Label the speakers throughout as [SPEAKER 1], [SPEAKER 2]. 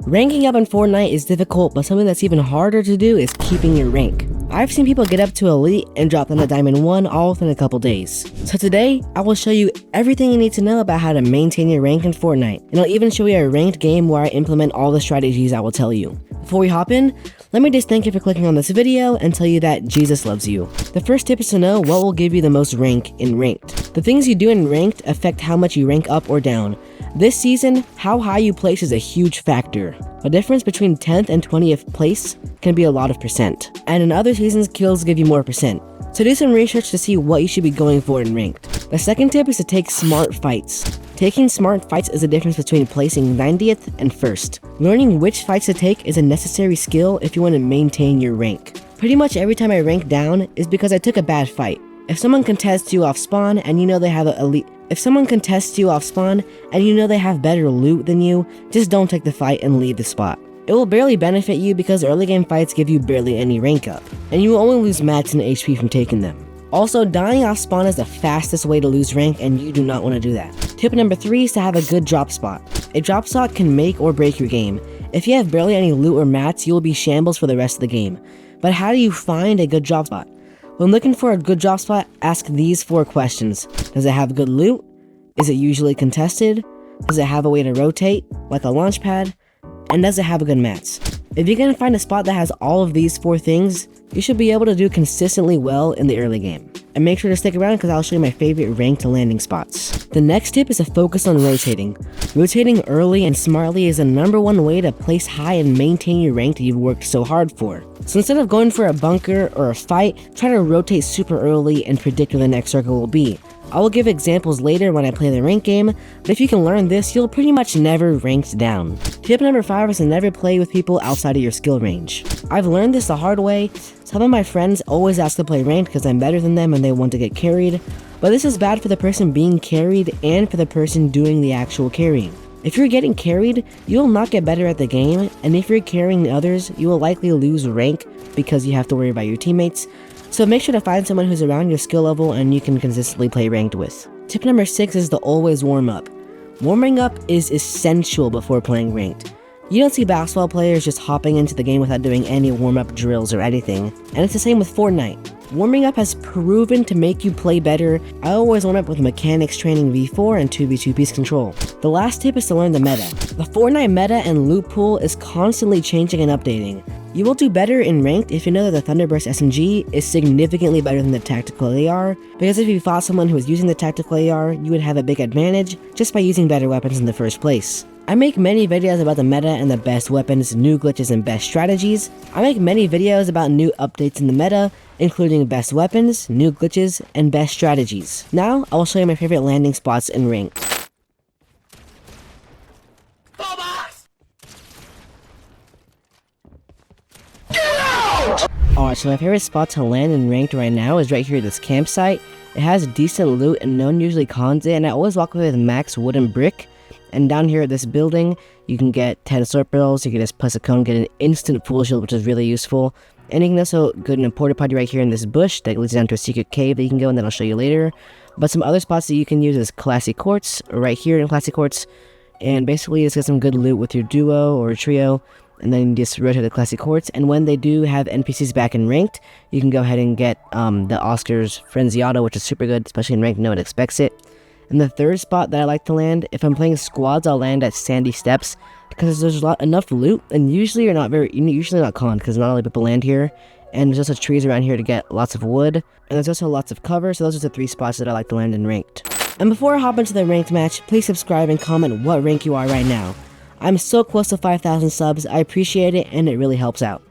[SPEAKER 1] Ranking up in Fortnite is difficult, but something that's even harder to do is keeping your rank. I've seen people get up to Elite and drop down to Diamond 1 all within a couple days. So today, I will show you everything you need to know about how to maintain your rank in Fortnite, and I'll even show you a ranked game where I implement all the strategies I will tell you. Before we hop in, let me just thank you for clicking on this video and tell you that Jesus loves you. The first tip is to know what will give you the most rank in Ranked. The things you do in Ranked affect how much you rank up or down. This season, how high you place is a huge factor. The difference between 10th and 20th place can be a lot of percent, and in other seasons, kills give you more percent. So do some research to see what you should be going for in Ranked. The second tip is to take smart fights. Taking smart fights is the difference between placing 90th and 1st. Learning which fights to take is a necessary skill if you want to maintain your rank. Pretty much every time I rank down is because I took a bad fight. If someone contests you off spawn and you know they have better loot than you, just don't take the fight and leave the spot. It will barely benefit you because early game fights give you barely any rank up, and you will only lose max and HP from taking them. Also, dying off spawn is the fastest way to lose rank, and you do not want to do that. Tip number 3 is to have a good drop spot. A drop spot can make or break your game. If you have barely any loot or mats, you will be shambles for the rest of the game. But how do you find a good drop spot? When looking for a good drop spot, ask these 4 questions. Does it have good loot? Is it usually contested? Does it have a way to rotate, like a launch pad? And does it have a good mats? If you can find a spot that has all of these 4 things, you should be able to do consistently well in the early game. And make sure to stick around because I'll show you my favorite ranked landing spots. The next tip is to focus on rotating. Rotating early and smartly is the #1 way to place high and maintain your rank that you've worked so hard for. So instead of going for a bunker or a fight, try to rotate super early and predict where the next circle will be. I will give examples later when I play the rank game, but if you can learn this, you'll pretty much never rank down. Tip number 5 is to never play with people outside of your skill range. I've learned this the hard way. Some of my friends always ask to play ranked because I'm better than them and they want to get carried, but this is bad for the person being carried and for the person doing the actual carrying. If you're getting carried, you will not get better at the game, and if you're carrying others, you will likely lose rank because you have to worry about your teammates. So make sure to find someone who's around your skill level and you can consistently play ranked with. Tip number 6 is to always warm up. Warming up is essential before playing ranked. You don't see basketball players just hopping into the game without doing any warm-up drills or anything, and it's the same with Fortnite. Warming up has proven to make you play better. I always warm up with mechanics training v4 and 2v2 piece control. The last tip is to learn the meta. The Fortnite meta and loot pool is constantly changing and updating. You will do better in ranked if you know that the Thunderburst SMG is significantly better than the tactical AR, because if you fought someone who was using the tactical AR, you would have a big advantage just by using better weapons in the first place. I make many videos about the meta and the best weapons, new glitches, and best strategies. I make many videos about new updates in the meta, including best weapons, new glitches, and best strategies. Now, I will show you my favorite landing spots in ranked. Alright, so my favorite spot to land in ranked right now is right here at this campsite. It has decent loot and no one usually cons it, and I always walk away with max wood and brick. And down here at this building, you can get 10 sword barrels, you can just plus a cone, get an instant full shield, which is really useful. And you can also go in a porta potty right here in this bush that leads down to a secret cave that you can go in that I'll show you later. But some other spots that you can use is Classy Quartz, right here in Classy Quartz. And basically just get some good loot with your duo or trio, and then just rotate the Classy Quartz. And when they do have NPCs back in ranked, you can go ahead and get the Oscar's Frenzy Auto, which is super good, especially in ranked, no one expects it. And the third spot that I like to land, if I'm playing squads, I'll land at Sandy Steps because there's enough loot, and usually you're usually not conned because not only people land here, and there's also trees around here to get lots of wood, and there's also lots of cover. So those are the 3 spots that I like to land in ranked. And before I hop into the ranked match, please subscribe and comment what rank you are right now. I'm so close to 5,000 subs. I appreciate it, and it really helps out.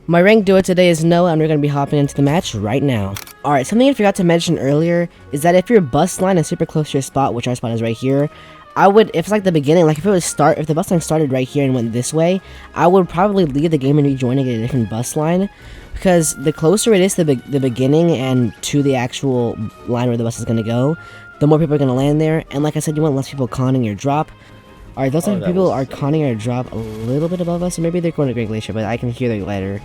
[SPEAKER 1] My ranked duo today is Noah, and we're going to be hopping into the match right now. Alright, something I forgot to mention earlier is that if your bus line is super close to your spot, which our spot is right here, if it's like the beginning, like if the bus line started right here and went this way, I would probably leave the game and rejoin and get a different bus line, because the closer it is to the beginning and to the actual line where the bus is going to go, the more people are going to land there, and like I said, you want less people conning your drop. Alright, those type of people are conning our drop a little bit above us, or maybe they're going to Great Glacier, but I can hear the ladder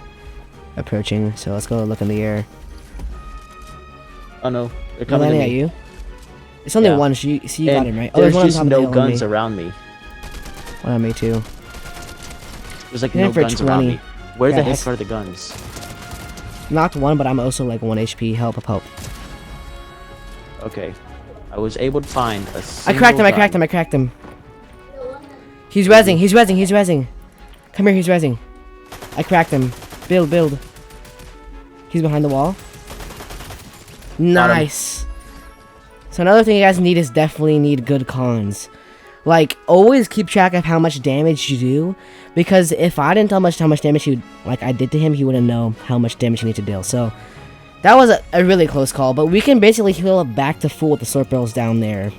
[SPEAKER 1] approaching, so let's go look in the air.
[SPEAKER 2] Oh no, they're coming
[SPEAKER 1] at you. It's only one, so you got him, right?
[SPEAKER 2] Oh, there's one just no guns around me.
[SPEAKER 1] One on me too.
[SPEAKER 2] There's like
[SPEAKER 1] Hit him
[SPEAKER 2] no
[SPEAKER 1] for
[SPEAKER 2] guns around
[SPEAKER 1] 20.
[SPEAKER 2] me. Where
[SPEAKER 1] Yeah,
[SPEAKER 2] the
[SPEAKER 1] this-
[SPEAKER 2] heck are the guns?
[SPEAKER 1] Knocked one, but I'm also like 1 HP. Help, help, help.
[SPEAKER 2] Okay. I was able to find a
[SPEAKER 1] I cracked him, I
[SPEAKER 2] gun.
[SPEAKER 1] cracked him, I cracked him. He's rezzing, he's rezzing, he's rezzing. Come here, he's rezzing. I cracked him. Build, build. He's behind the wall. Nice. So another thing you guys need is definitely need good cons. Like, always keep track of how much damage you do. Because if I didn't tell how much damage I did to him, he wouldn't know how much damage he need to deal. So, that was a really close call. But we can basically heal up back to full with the sword barrels down there.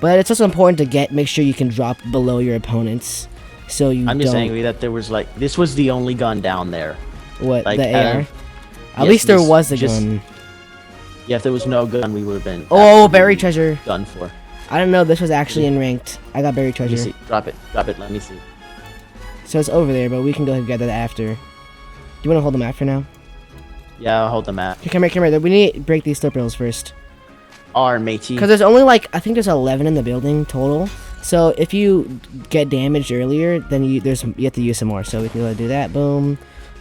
[SPEAKER 1] But it's also important to make sure you can drop below your opponents. So you
[SPEAKER 2] I'm just
[SPEAKER 1] don't...
[SPEAKER 2] angry that there was like, this was the only gun down there.
[SPEAKER 1] What,
[SPEAKER 2] Like,
[SPEAKER 1] the AR? At
[SPEAKER 2] yes,
[SPEAKER 1] least there
[SPEAKER 2] this
[SPEAKER 1] was a
[SPEAKER 2] just-
[SPEAKER 1] gun.
[SPEAKER 2] Yeah, if there was no gun, we would have been.
[SPEAKER 1] Oh,
[SPEAKER 2] absolutely
[SPEAKER 1] buried treasure.
[SPEAKER 2] Done for.
[SPEAKER 1] I don't know, this was actually in ranked. I got buried
[SPEAKER 2] Let me
[SPEAKER 1] treasure.
[SPEAKER 2] see. Drop it, let me see.
[SPEAKER 1] So it's over there, but we can go ahead and get that after. Do you want to hold the map for now?
[SPEAKER 2] Yeah, I'll hold the map.
[SPEAKER 1] Okay, come here, come here. We need to break these slip rails first.
[SPEAKER 2] R, matey.
[SPEAKER 1] Because there's only like, I think there's 11 in the building total. So if you get damaged earlier, then you have to use some more. So we can go ahead and do that. Boom.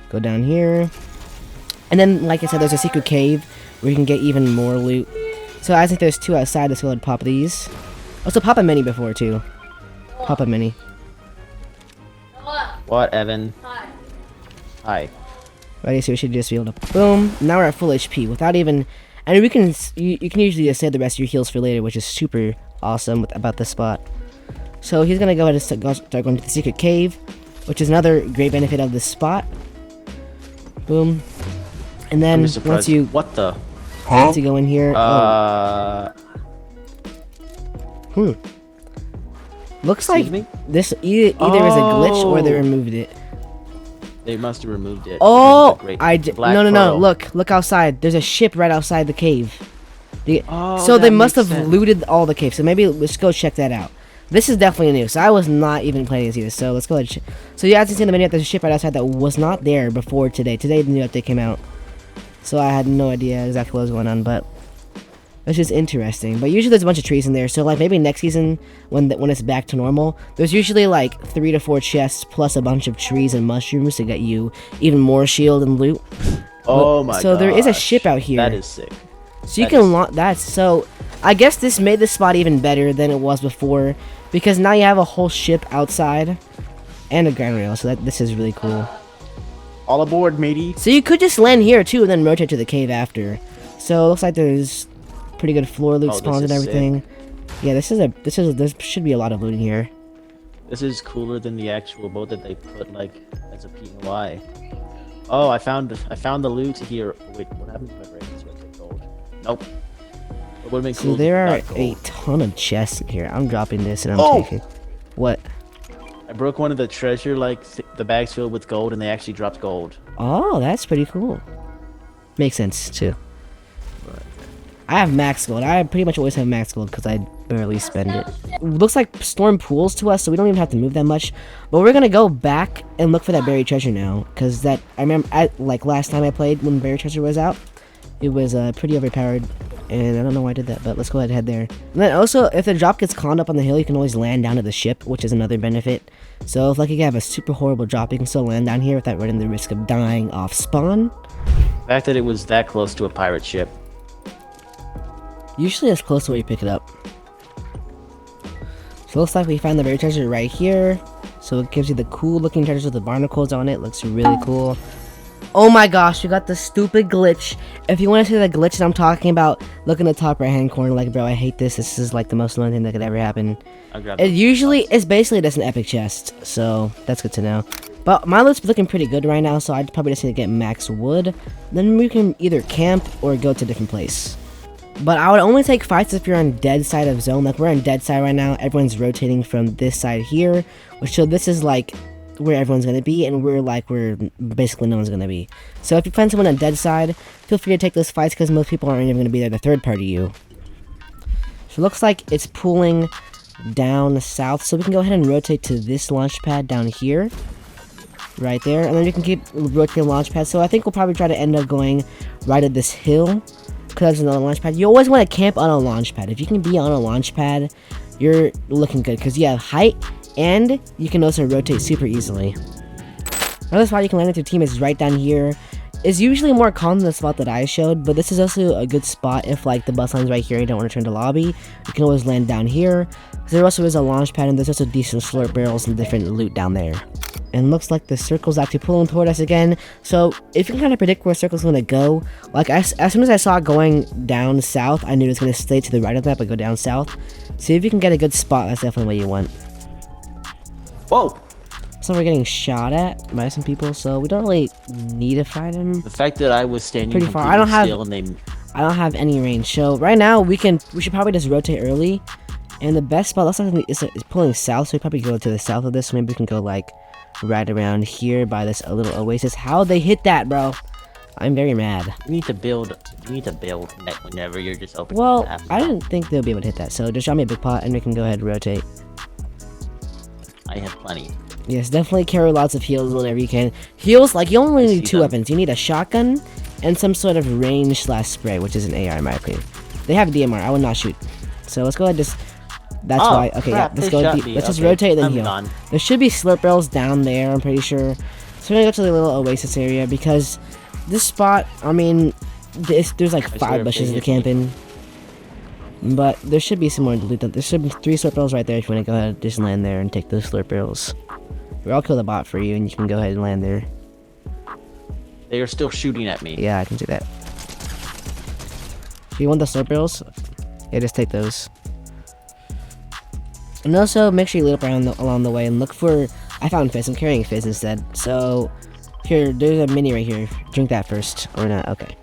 [SPEAKER 1] Go down here. And then, like I said, there's a secret cave where you can get even more loot. So I think there's 2 outside. Let's go ahead and pop these. Also, pop a mini before, too. Pop a mini.
[SPEAKER 2] What, Evan? Hi.
[SPEAKER 1] Ready? So we should just be able to... Boom. Now we're at full HP without even... And we can... You can usually just save the rest of your heals for later, which is super awesome about this spot. So he's going to go ahead and start going to the secret cave, which is another great benefit of this spot. Boom. And then
[SPEAKER 2] I'm surprised.
[SPEAKER 1] once you
[SPEAKER 2] What the?
[SPEAKER 1] go in here... Looks like
[SPEAKER 2] Excuse me?
[SPEAKER 1] this either is a glitch or they
[SPEAKER 2] Oh.
[SPEAKER 1] removed it.
[SPEAKER 2] They must have removed it.
[SPEAKER 1] Oh,
[SPEAKER 2] Because of the
[SPEAKER 1] no.
[SPEAKER 2] pearl.
[SPEAKER 1] Look outside. There's a ship right outside the cave.
[SPEAKER 2] Oh,
[SPEAKER 1] So they
[SPEAKER 2] that
[SPEAKER 1] must have
[SPEAKER 2] makes sense.
[SPEAKER 1] looted all the caves. So maybe let's go check that out. This is definitely new. So I was not even planning to see this. So let's go ahead. So you guys can see in the menu that there's a ship right outside that was not there before today. Today the new update came out. So I had no idea exactly what was going on, but it's just interesting. But usually there's a bunch of trees in there. So like maybe next season when it's back to normal, there's usually like 3 to 4 chests plus a bunch of trees and mushrooms to get you even more shield and loot.
[SPEAKER 2] Oh my god.
[SPEAKER 1] So there is a ship out here.
[SPEAKER 2] That is sick.
[SPEAKER 1] So you
[SPEAKER 2] That
[SPEAKER 1] can
[SPEAKER 2] is-
[SPEAKER 1] launch that. So I guess this made this spot even better than it was before, because now you have a whole ship outside and a ground rail. So this is really cool.
[SPEAKER 2] All aboard, matey.
[SPEAKER 1] So you could just land here too and then rotate to the cave after. So it looks like there's pretty good floor loot
[SPEAKER 2] Oh, this
[SPEAKER 1] spawns and
[SPEAKER 2] is
[SPEAKER 1] everything. Yeah, there should be a lot of loot in here.
[SPEAKER 2] This is cooler than the actual boat that they put like as a PNY. Oh, I found the loot here. Wait, what happened to my brain? So I take gold. Nope. It would have been cool.
[SPEAKER 1] So
[SPEAKER 2] if
[SPEAKER 1] there
[SPEAKER 2] we
[SPEAKER 1] are
[SPEAKER 2] got
[SPEAKER 1] a
[SPEAKER 2] gold.
[SPEAKER 1] ton of chests in here. I'm dropping this and I'm
[SPEAKER 2] Oh!
[SPEAKER 1] taking. What?
[SPEAKER 2] I broke one of the treasure the bags filled with gold, and they actually dropped gold.
[SPEAKER 1] Oh, that's pretty cool. Makes sense too. I have max gold. I pretty much always have max gold because I barely spend it. Looks like storm pools to us, so we don't even have to move that much. But we're gonna go back and look for that buried treasure now, because I remember like last time I played when buried treasure was out, it was pretty overpowered, and I don't know why I did that. But let's go ahead and head there. And then also, if the drop gets conned up on the hill, you can always land down at the ship, which is another benefit. So if like you have a super horrible drop, you can still land down here without running the risk of dying off spawn.
[SPEAKER 2] The fact that it was that close to a pirate ship.
[SPEAKER 1] Usually it's close to where you pick it up. So it looks like we found the buried treasure right here. So it gives you the cool looking treasures with the barnacles on it. Looks really cool. Oh my gosh, we got the stupid glitch. If you want to see the glitch that I'm talking about, look in the top right hand corner. Like, bro, I hate this. This is like the most annoying thing that could ever happen.
[SPEAKER 2] I grabbed
[SPEAKER 1] It usually is basically just an epic chest. So that's good to know. But my loot's looking pretty good right now. So I'd probably just need to get max wood. Then we can either camp or go to a different place. But I would only take fights if you're on dead side of zone. Like, we're on dead side right now. Everyone's rotating from this side here. So this is like where everyone's going to be. And we're basically no one's going to be. So if you find someone on dead side, feel free to take those fights, because most people aren't even going to be there to third party you. So it looks like it's pulling down south. So we can go ahead and rotate to this launch pad down here. Right there. And then we can keep rotating the launch pad. So I think we'll probably try to end up going right at this hill, because there's another launch pad. You always want to camp on a launch pad. If you can be on a launch pad, you're looking good, because you have height and you can also rotate super easily. Another spot you can land with your team is right down here. It's usually more common than the spot that I showed, but this is also a good spot if like the bus line's right here and you don't want to turn to lobby. You can always land down here. There also is a launch pad and there's also decent slurp barrels and different loot down there. And looks like the circle's actually pulling toward us again. So if you can kind of predict where the circle's going to go, like as soon as I saw it going down south, I knew it was going to stay to the right of that, but go down south. See if you can get a good spot. That's definitely what you want.
[SPEAKER 2] Whoa!
[SPEAKER 1] So we're getting shot at by some people, so we don't really need to fight them.
[SPEAKER 2] The fact that I was standing
[SPEAKER 1] Pretty far.
[SPEAKER 2] still and they...
[SPEAKER 1] I don't have any range. So right now we should probably just rotate early. And the best spot looks like it's pulling south, so we probably go to the south of this. So maybe we can go like right around here by this little oasis. How they hit that, bro? I'm very mad.
[SPEAKER 2] You need to build net whenever you're just opening.
[SPEAKER 1] Well, I didn't think they'll be able to hit that. So just drop me a big pot and we can go ahead and rotate.
[SPEAKER 2] I have plenty.
[SPEAKER 1] Yes, definitely carry lots of heals whenever you can. Heals, like, you only need two weapons. You need a shotgun and some sort of range/spray, which is an AR in my opinion. They have DMR. I would not shoot. So let's go ahead and just... That's why... Okay, yeah, let's go ahead. Let's just rotate then heal.
[SPEAKER 2] Gone.
[SPEAKER 1] There should be slurp barrels down there, I'm pretty sure. So we're gonna go to the little oasis area because this spot, I mean, there's like 5 bushes to camp in. But there should be some more loot. There should be 3 slurp barrels right there if you want to go ahead and just land there and take those slurp barrels. Or I'll kill the bot for you and you can go ahead and land there.
[SPEAKER 2] They are still shooting at me.
[SPEAKER 1] Yeah, I can see that. If you want the slurp barrels, yeah, just take those. And also, make sure you loot up around along the way and look for... I found Fizz. I'm carrying Fizz instead. So, here, there's a mini right here. Drink that first. Or not. Okay.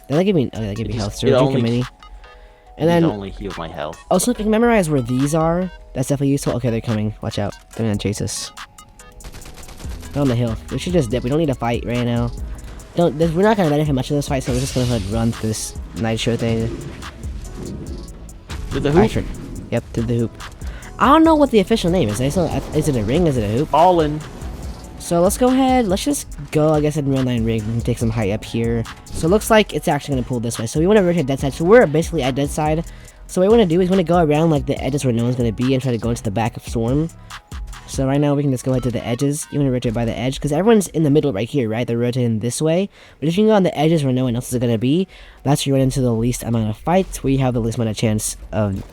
[SPEAKER 1] Then they give me... Okay, they give me health. So drink a mini. And then...
[SPEAKER 2] only heal my health.
[SPEAKER 1] Also, if you can memorize where these are, that's definitely useful. Okay, they're coming. Watch out. They're gonna chase us. They're on the hill. We should just dip. We don't need to fight right now. We're not gonna benefit much of this fight, so we're just gonna like, run through this nitro thing.
[SPEAKER 2] Through the hoop?
[SPEAKER 1] Yep, through the hoop. I don't know what the official name is. Is it a ring? Is it a hoop?
[SPEAKER 2] Fallen.
[SPEAKER 1] So let's go ahead. Let's just go, I guess, in real 9 ring and take some height up here. So it looks like it's actually going to pull this way. So we want to rotate dead side. So we're basically at dead side. So what we want to do is we want to go around like the edges where no one's going to be and try to go into the back of Storm. So right now we can just go ahead to the edges. You want to rotate by the edge because everyone's in the middle right here, right? They're rotating this way. But if you can go on the edges where no one else is going to be, that's where you run into the least amount of fights, where you have the least amount of chance of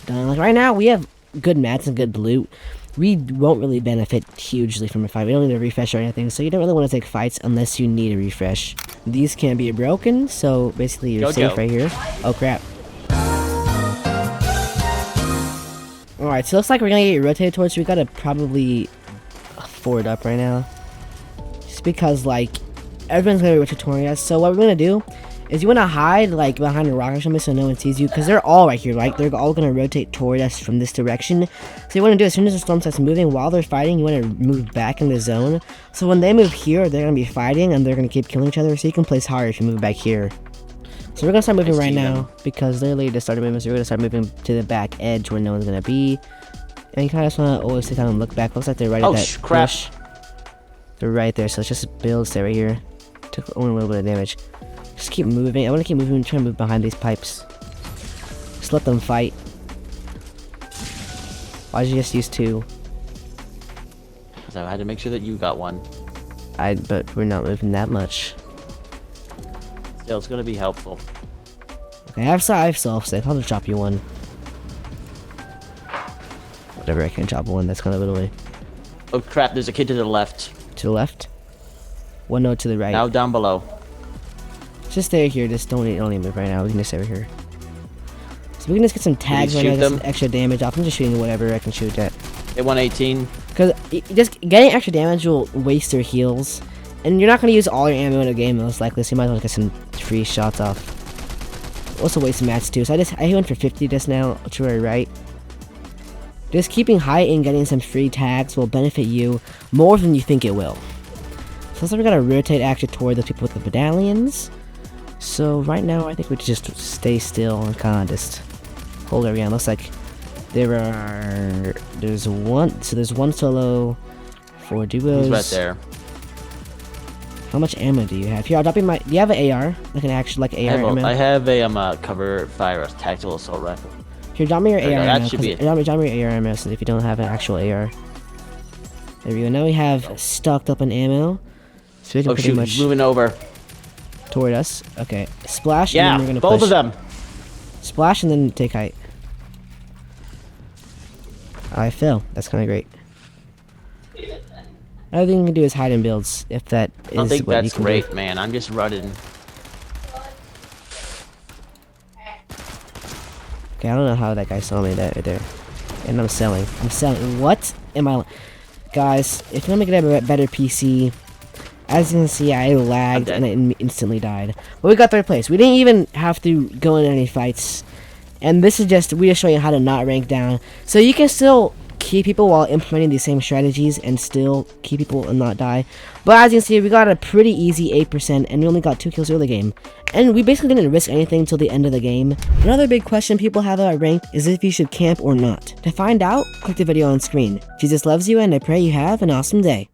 [SPEAKER 1] dying. Like right now we have good mats and good loot. We won't really benefit hugely from a fight. We don't need a refresh or anything, so you don't really want to take fights unless you need a refresh. These can't be broken, so basically you're safe right here. Oh crap. Alright, so it looks like we're gonna get rotated towards, so we gotta probably forward up right now. Just because, like, everyone's gonna be rotated towards us. So what we're gonna do is you wanna hide, like, behind a rock or something so no one sees you, because they're all right here, right? They're all gonna rotate toward us from this direction. So you wanna do, as soon as the storm starts moving, while they're fighting, you wanna move back in the zone. So when they move here, they're gonna be fighting, and they're gonna keep killing each other, so you can place hard if you move back here. So we're gonna start moving right now, because literally just started moving, so we're gonna start moving to the back edge where no one's gonna be. And you kinda just wanna always sit down and look back. Looks like they're right at that bush. They're right there, so let's just build, stay right here. Took only a little bit of damage. Just keep moving. I want to keep moving and try to move behind these pipes. Just let them fight. Why'd you just use 2?
[SPEAKER 2] So I had to make sure that you got one.
[SPEAKER 1] But we're not moving that much.
[SPEAKER 2] Still, it's gonna be helpful.
[SPEAKER 1] Okay, I have self-save. I'll just drop you one. Whatever, I can drop one. That's kind of a little way.
[SPEAKER 2] Oh crap, there's a kid to the left.
[SPEAKER 1] To the left? One note to the right.
[SPEAKER 2] Now down below.
[SPEAKER 1] Just stay here. Just don't need move right now. We can just stay over here. So we can just get some tags right now, get some extra damage off. I'm just shooting whatever I can shoot at.
[SPEAKER 2] Hit 118.
[SPEAKER 1] Because just getting extra damage will waste your heals. And you're not going to use all your ammo in a game most likely, so you might as well get some free shots off. Also waste some mats too. So I hit one for 50 just now, to our right. Just keeping height and getting some free tags will benefit you more than you think it will. So we're gonna rotate actually toward the people with the medallions. So right now I think we just stay still and kinda just hold it around. Looks like there's one solo, 4 duos.
[SPEAKER 2] He's right there.
[SPEAKER 1] How much ammo do you have? Here, I'll drop you do you have an AR? Like an actual AR ammo?
[SPEAKER 2] I have a cover fire tactical assault rifle.
[SPEAKER 1] Here, drop me your AR ammo.
[SPEAKER 2] That should be it.
[SPEAKER 1] Drop me your AR ammo if you don't have an actual AR. There we go. Now we have stocked up on ammo. So we can
[SPEAKER 2] Oh
[SPEAKER 1] pretty
[SPEAKER 2] shoot,
[SPEAKER 1] much
[SPEAKER 2] he's moving over.
[SPEAKER 1] toward us. Okay. Splash, and
[SPEAKER 2] Yeah,
[SPEAKER 1] then we're gonna
[SPEAKER 2] both
[SPEAKER 1] push.
[SPEAKER 2] of them.
[SPEAKER 1] Splash and then take height. I fell. That's kind of great. Another thing you can do is hide in builds, if that is
[SPEAKER 2] I don't think
[SPEAKER 1] what you
[SPEAKER 2] that's
[SPEAKER 1] can
[SPEAKER 2] great,
[SPEAKER 1] do.
[SPEAKER 2] man. I'm just running.
[SPEAKER 1] Okay, I don't know how that guy saw me right there. And I'm selling. What am I... Guys, if you want to get a better PC, as you can see, I lagged and I instantly died. But we got 3rd place. We didn't even have to go in any fights. And this is just, we just show you how to not rank down. So you can still keep people while implementing these same strategies and still keep people and not die. But as you can see, we got a pretty easy 8% and we only got 2 kills early game. And we basically didn't risk anything till the end of the game. Another big question people have about ranked is if you should camp or not. To find out, click the video on screen. Jesus loves you and I pray you have an awesome day.